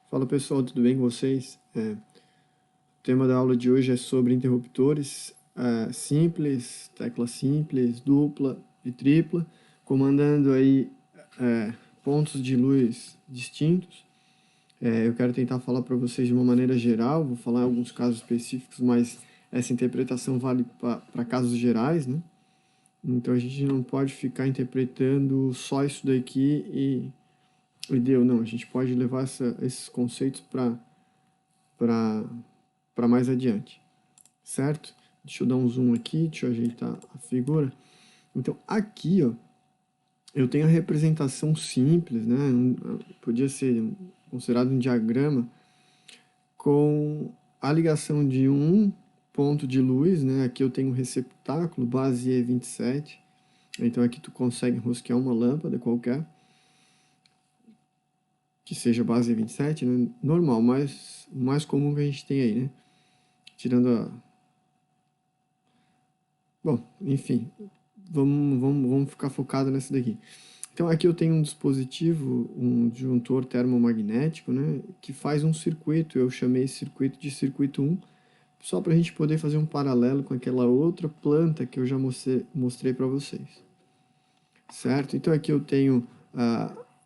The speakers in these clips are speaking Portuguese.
Fala pessoal, tudo bem com vocês? O tema da aula de hoje é sobre interruptores simples, tecla simples, dupla e tripla, comandando aí pontos de luz distintos. Eu quero tentar falar para vocês de uma maneira geral, vou falar em alguns casos específicos, mas essa interpretação vale para casos gerais, né? Então a gente não pode ficar interpretando só isso daqui e deu, não. A gente pode levar esses conceitos para mais adiante, certo? Deixa eu dar um zoom aqui, deixa eu ajeitar a figura. Então, aqui, ó, eu tenho a representação simples, né? Podia ser considerado um diagrama com a ligação de um ponto de luz, né? Aqui eu tenho um receptáculo, base E27. Então, aqui tu consegue rosquear uma lâmpada qualquer, que seja base E27, né? Normal, mas o mais comum que a gente tem aí, né? Tirando a... Bom, enfim, vamos ficar focado nessa daqui. Então aqui eu tenho um dispositivo, um disjuntor termomagnético, né, que faz um circuito. Eu chamei esse circuito de circuito 1, só para a gente poder fazer um paralelo com aquela outra planta que eu já mostrei para vocês. Certo? Então aqui eu tenho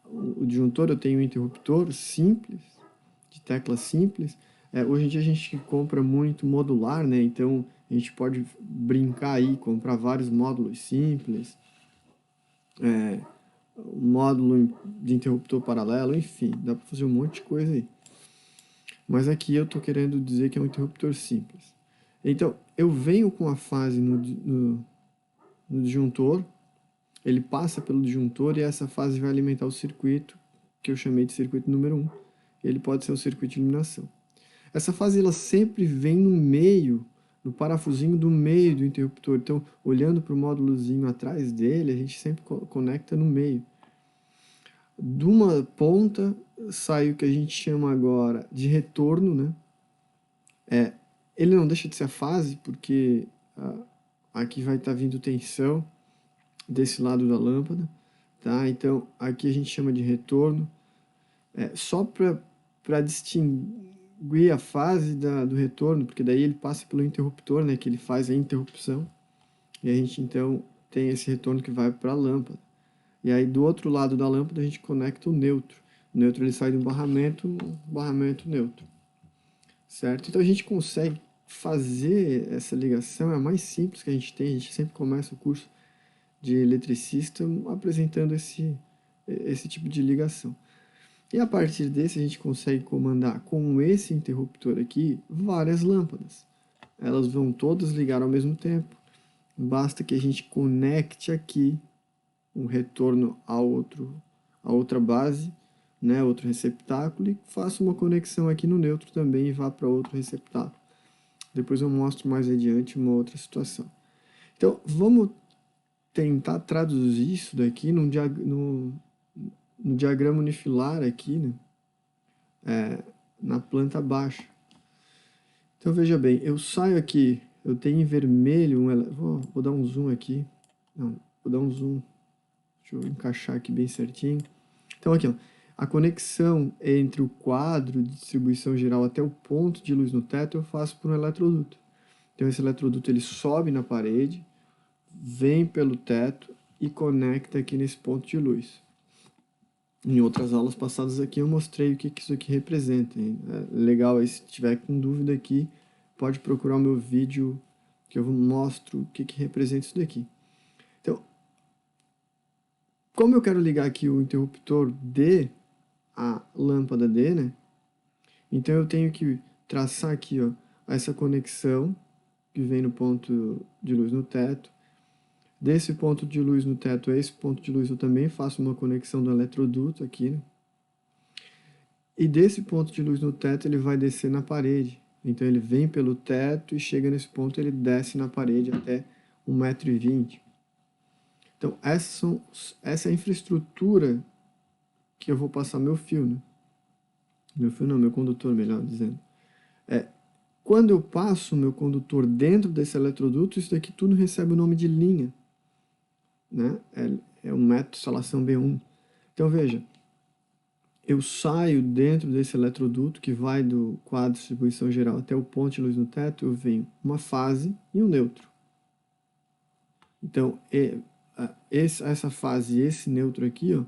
o disjuntor, eu tenho um interruptor simples, de tecla simples. Hoje em dia a gente compra muito modular, né? Então a gente pode brincar aí, comprar vários módulos simples, módulo de interruptor paralelo, enfim, dá para fazer um monte de coisa aí. Mas aqui eu estou querendo dizer que é um interruptor simples. Então, eu venho com a fase no disjuntor, ele passa pelo disjuntor e essa fase vai alimentar o circuito, que eu chamei de circuito número 1. Ele pode ser o circuito de iluminação. Essa fase ela sempre vem no meio, no parafusinho do meio do interruptor. Então, olhando para o módulozinho atrás dele, a gente sempre conecta no meio. De uma ponta sai o que a gente chama agora de retorno, né? Ele não deixa de ser a fase, porque aqui vai estar vindo tensão desse lado da lâmpada, tá? Então, aqui a gente chama de retorno. Só para distinguir a fase do retorno, porque daí ele passa pelo interruptor, né? Que ele faz a interrupção. E a gente, então, tem esse retorno que vai para a lâmpada. E aí, do outro lado da lâmpada, a gente conecta o neutro. O neutro ele sai do barramento neutro. Certo? Então, a gente consegue fazer essa ligação, é a mais simples que a gente tem. A gente sempre começa o curso de eletricista apresentando esse tipo de ligação. E a partir desse, a gente consegue comandar com esse interruptor aqui várias lâmpadas. Elas vão todas ligar ao mesmo tempo. Basta que a gente conecte aqui um retorno a outra base, né, outro receptáculo, e faço uma conexão aqui no neutro também e vá para outro receptáculo. Depois eu mostro mais adiante uma outra situação. Então, vamos tentar traduzir isso daqui no diagrama unifilar aqui, né, na planta baixa. Então, veja bem, eu saio aqui, eu tenho em vermelho, vou dar um zoom aqui, não, vou dar um zoom. Deixa eu encaixar aqui bem certinho. Então, aqui, ó, a conexão entre o quadro de distribuição geral até o ponto de luz no teto eu faço por um eletroduto. Então, esse eletroduto ele sobe na parede, vem pelo teto e conecta aqui nesse ponto de luz. Em outras aulas passadas aqui eu mostrei o que isso aqui representa. Hein? É legal aí, se tiver com dúvida aqui, pode procurar o meu vídeo que eu mostro o que representa isso daqui. Então, como eu quero ligar aqui o interruptor D à lâmpada D, né? Então eu tenho que traçar aqui, ó, essa conexão que vem no ponto de luz no teto. Desse ponto de luz no teto a esse ponto de luz eu também faço uma conexão do eletroduto aqui, né? E desse ponto de luz no teto ele vai descer na parede. Então ele vem pelo teto e chega nesse ponto, ele desce na parede até 1,20 m. Então, essa é a infraestrutura que eu vou passar meu fio, né? Meu fio não, meu condutor, melhor dizendo. Quando eu passo meu condutor dentro desse eletroduto, isso daqui tudo recebe o nome de linha, né? É um método de instalação B1. Então, veja, eu saio dentro desse eletroduto que vai do quadro de distribuição geral até o ponto de luz no teto, eu venho uma fase e um neutro. Então, essa fase e esse neutro aqui, ó,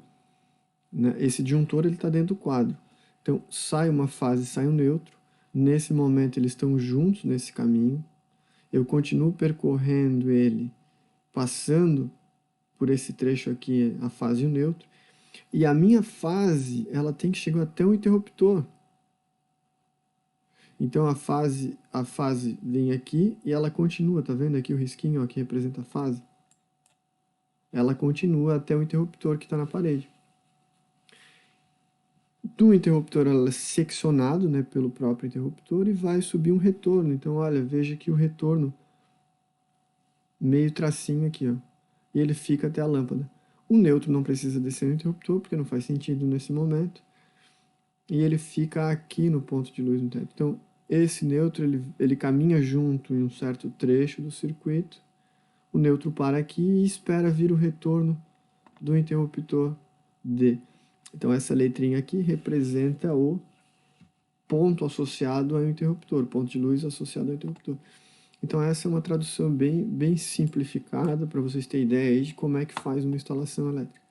né, esse disjuntor está dentro do quadro. Então, sai uma fase, sai um neutro. Nesse momento, eles estão juntos nesse caminho. Eu continuo percorrendo ele, passando por esse trecho aqui, a fase e o neutro. E a minha fase, ela tem que chegar até o interruptor. Então, a fase vem aqui e ela continua. Tá vendo aqui o risquinho ó, que representa a fase? Ela continua até o interruptor que está na parede. Do interruptor ela é seccionado, né, pelo próprio interruptor e vai subir um retorno. Então, olha, veja aqui o retorno, meio tracinho aqui, ó, e ele fica até a lâmpada. O neutro não precisa descer no interruptor, porque não faz sentido nesse momento, e ele fica aqui no ponto de luz no teto. Então, esse neutro, ele caminha junto em um certo trecho do circuito, o neutro para aqui e espera vir o retorno do interruptor D. Então, essa letrinha aqui representa o ponto associado ao interruptor, ponto de luz associado ao interruptor. Então, essa é uma tradução bem simplificada para vocês terem ideia de como é que faz uma instalação elétrica.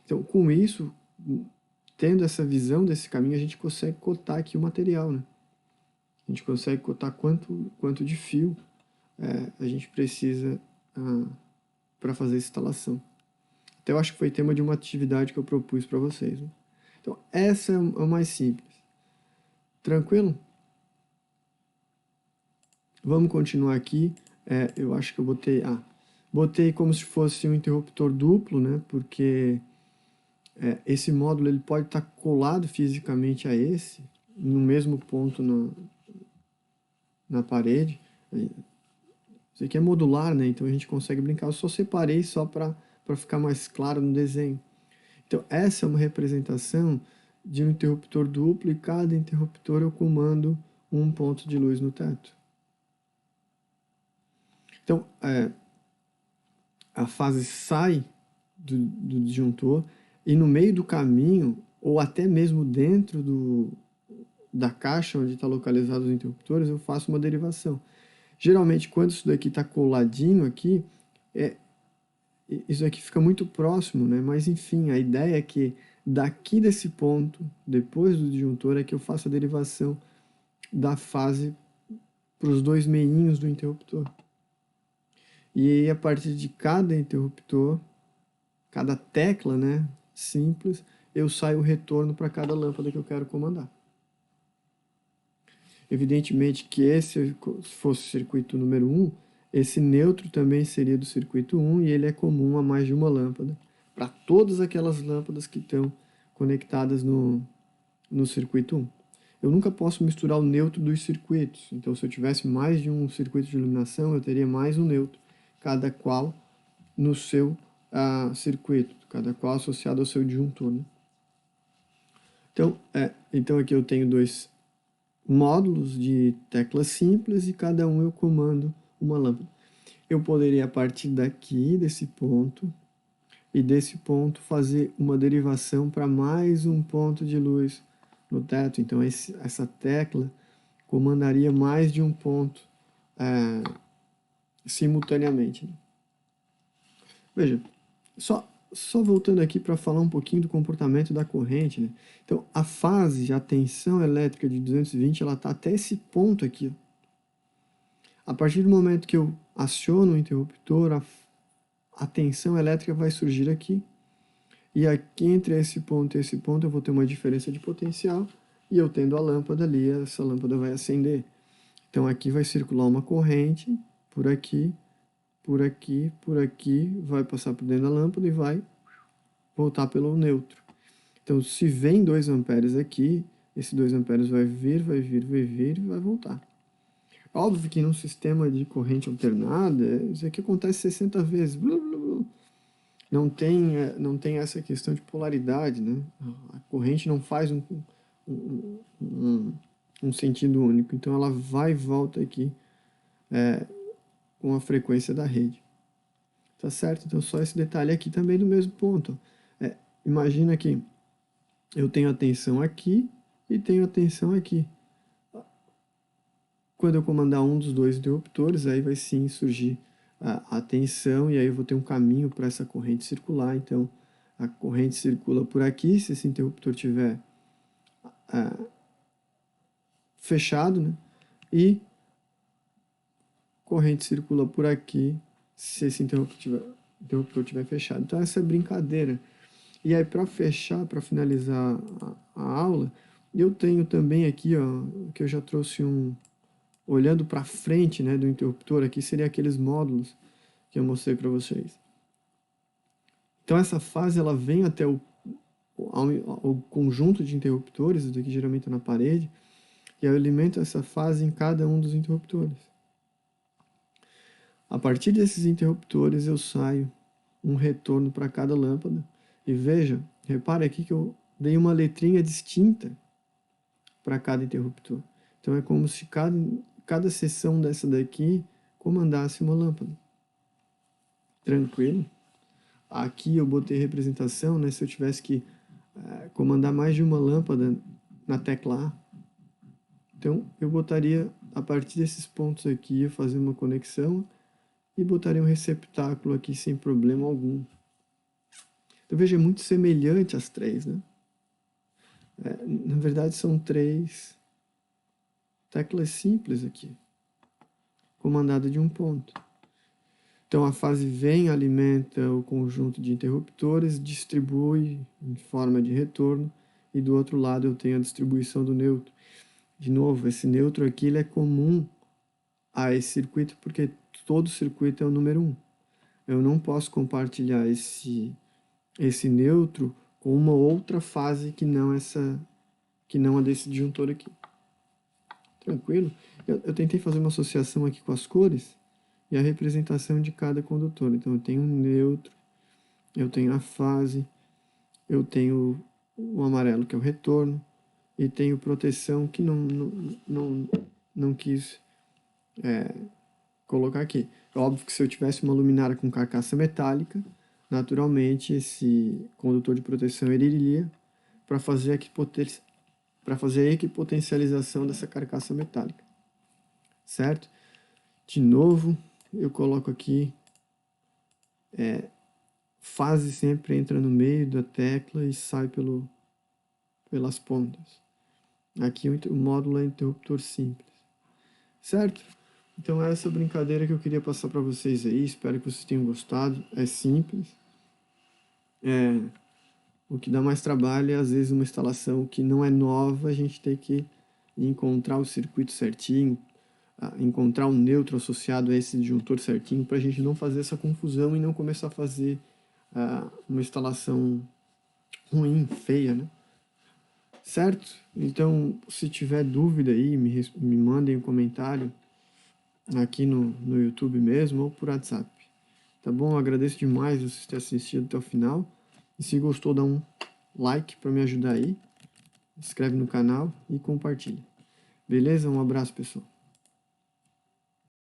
Então, com isso, tendo essa visão desse caminho, a gente consegue cotar aqui o material, né? A gente consegue cotar quanto de fio a gente precisa para fazer a instalação. Até eu acho que foi tema de uma atividade que eu propus para vocês, né? Então, essa é o mais simples. Tranquilo? Vamos continuar aqui. Eu acho que eu botei como se fosse um interruptor duplo, né? Porque esse módulo ele pode estar colado fisicamente a esse, no mesmo ponto na parede. Isso aqui é modular, né? Então a gente consegue brincar. Eu só separei só para ficar mais claro no desenho. Então, essa é uma representação de um interruptor duplo e cada interruptor eu comando um ponto de luz no teto. Então, a fase sai do disjuntor e no meio do caminho, ou até mesmo dentro da caixa onde está localizado os interruptores, eu faço uma derivação. Geralmente, quando isso daqui está coladinho aqui, isso aqui fica muito próximo, né? Mas enfim, a ideia é que daqui desse ponto, depois do disjuntor, é que eu faço a derivação da fase para os dois meinhos do interruptor. E aí, a partir de cada interruptor, cada tecla, né, simples, eu saio o retorno para cada lâmpada que eu quero comandar. Evidentemente que esse fosse o circuito número 1, esse neutro também seria do circuito 1 e ele é comum a mais de uma lâmpada, para todas aquelas lâmpadas que estão conectadas no circuito 1. Eu nunca posso misturar o neutro dos circuitos, então se eu tivesse mais de um circuito de iluminação, eu teria mais um neutro, cada qual no seu circuito, cada qual associado ao seu disjuntor, né? Então aqui eu tenho dois módulos de teclas simples e cada um eu comando uma lâmpada. Eu poderia, a partir daqui, desse ponto, e desse ponto fazer uma derivação para mais um ponto de luz no teto. Então, essa tecla comandaria mais de um ponto simultaneamente, né? Veja, só voltando aqui para falar um pouquinho do comportamento da corrente, né? Então, a fase, a tensão elétrica de 220, ela está até esse ponto aqui, ó. A partir do momento que eu aciono o interruptor, a tensão elétrica vai surgir aqui. E aqui entre esse ponto e esse ponto eu vou ter uma diferença de potencial. E eu tendo a lâmpada ali, essa lâmpada vai acender. Então aqui vai circular uma corrente, por aqui, por aqui, por aqui, vai passar por dentro da lâmpada e vai voltar pelo neutro. Então se vem 2 amperes aqui, esse 2 amperes vai vir, vai vir, vai vir e vai voltar. Óbvio que num sistema de corrente alternada, isso aqui acontece 60 vezes. Blu, blu, blu. Não tem essa questão de polaridade, né? A corrente não faz um sentido único. Então, ela vai e volta aqui com a frequência da rede. Tá certo? Então, só esse detalhe aqui também do mesmo ponto. Imagina que eu tenho a tensão aqui e tenho a tensão aqui. Quando eu comandar um dos dois interruptores, aí vai sim surgir a tensão, e aí eu vou ter um caminho para essa corrente circular. Então, a corrente circula por aqui, se esse interruptor tiver fechado, né? E corrente circula por aqui, se esse interruptor tiver fechado. Então, essa é a brincadeira. E aí, para fechar, para finalizar a aula, eu tenho também aqui, ó, que eu já trouxe olhando para frente, né, do interruptor, aqui seria aqueles módulos que eu mostrei para vocês. Então, essa fase, ela vem até o conjunto de interruptores, isso daqui geralmente está na parede, e eu alimento essa fase em cada um dos interruptores. A partir desses interruptores, eu saio um retorno para cada lâmpada. E veja, repare aqui que eu dei uma letrinha distinta para cada interruptor. Então é como se cada seção dessa daqui comandasse uma lâmpada. Tranquilo? Aqui eu botei representação, né? Se eu tivesse que comandar mais de uma lâmpada na tecla A. Então eu botaria, a partir desses pontos aqui, eu fazer uma conexão e botaria um receptáculo aqui sem problema algum. Então veja, é muito semelhante às três, né? Na verdade são três teclas simples aqui, comandada de um ponto. Então a fase vem, alimenta o conjunto de interruptores, distribui em forma de retorno, e do outro lado eu tenho a distribuição do neutro. De novo, esse neutro aqui ele é comum a esse circuito, porque todo circuito é o número 1. Eu não posso compartilhar esse neutro com uma outra fase que não a desse disjuntor aqui. Tranquilo? Eu tentei fazer uma associação aqui com as cores e a representação de cada condutor. Então eu tenho um neutro, eu tenho a fase, eu tenho o amarelo que é o retorno e tenho proteção que não quis colocar aqui. É óbvio que se eu tivesse uma luminária com carcaça metálica, naturalmente esse condutor de proteção ele iria para fazer a equipotencialização dessa carcaça metálica, certo? De novo, eu coloco aqui fase sempre entra no meio da tecla e sai pelas pontas. Aqui o módulo é interruptor simples, certo? Então essa brincadeira que eu queria passar para vocês aí, espero que vocês tenham gostado. É simples. O que dá mais trabalho é às vezes uma instalação que não é nova, a gente tem que encontrar o circuito certinho, encontrar um neutro associado a esse disjuntor certinho, para a gente não fazer essa confusão e não começar a fazer uma instalação ruim, feia, né? Certo? Então, se tiver dúvida aí, me mandem um comentário aqui no YouTube mesmo ou por WhatsApp. Tá bom? Eu agradeço demais vocês terem assistido até o final. E se gostou, dá um like para me ajudar aí. Se inscreve no canal e compartilha. Beleza? Um abraço, pessoal.